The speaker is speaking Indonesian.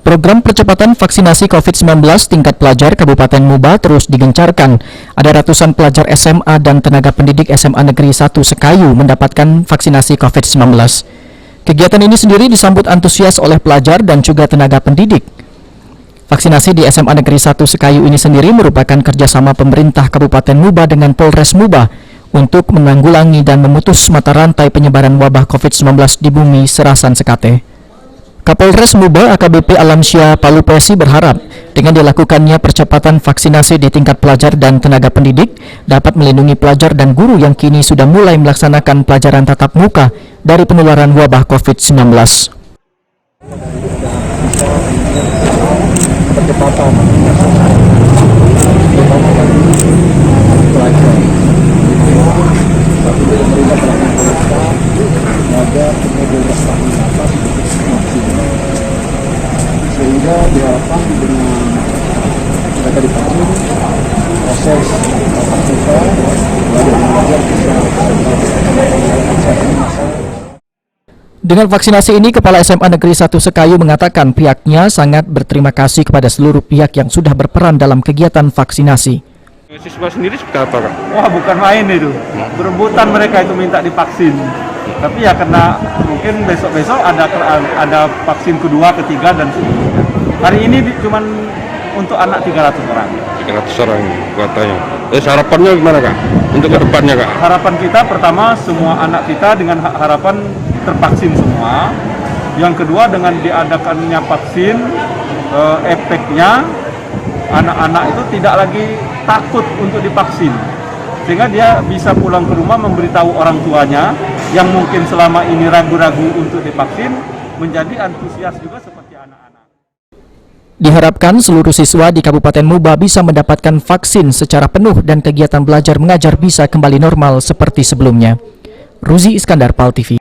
Program percepatan vaksinasi COVID-19 tingkat pelajar Kabupaten Muba terus digencarkan. Ada ratusan pelajar SMA dan tenaga pendidik SMA Negeri 1 Sekayu mendapatkan vaksinasi COVID-19. Kegiatan ini sendiri disambut antusias oleh pelajar dan juga tenaga pendidik. Vaksinasi di SMA Negeri 1 Sekayu ini sendiri merupakan kerjasama pemerintah Kabupaten Muba dengan Polres Muba untuk menanggulangi dan memutus mata rantai penyebaran wabah COVID-19 di bumi Serasan Sekate. Kapolres Muba AKBP Alamsyah Palupesi berharap dengan dilakukannya percepatan vaksinasi di tingkat pelajar dan tenaga pendidik dapat melindungi pelajar dan guru yang kini sudah mulai melaksanakan pelajaran tatap muka dari penularan wabah COVID-19. Percepatan sehingga diharapkan dengan mereka divaksin proses tatap muka belajar mengajar bisa. Dengan vaksinasi ini, Kepala SMA Negeri 1 Sekayu mengatakan pihaknya sangat berterima kasih kepada seluruh pihak yang sudah berperan dalam kegiatan vaksinasi. Siswa sendiri seperti apa, Kak? Wah, bukan main itu. Berebutan mereka itu minta divaksin. Tapi ya karena mungkin besok-besok ada vaksin kedua, ketiga, dan seterusnya. Hari ini cuman untuk anak 300 orang. 300 orang katanya. Harapannya gimana, Kak? Untuk kedepannya, Kak? Harapan kita pertama semua anak kita dengan harapan tervaksin semua. Yang kedua dengan diadakannya vaksin, efeknya anak-anak itu tidak lagi takut untuk divaksin. Sehingga dia bisa pulang ke rumah memberitahu orang tuanya yang mungkin selama ini ragu-ragu untuk divaksin menjadi antusias juga seperti anak-anak. Diharapkan seluruh siswa di Kabupaten Muba bisa mendapatkan vaksin secara penuh dan kegiatan belajar mengajar bisa kembali normal seperti sebelumnya. Ruzi Iskandar, PAL TV.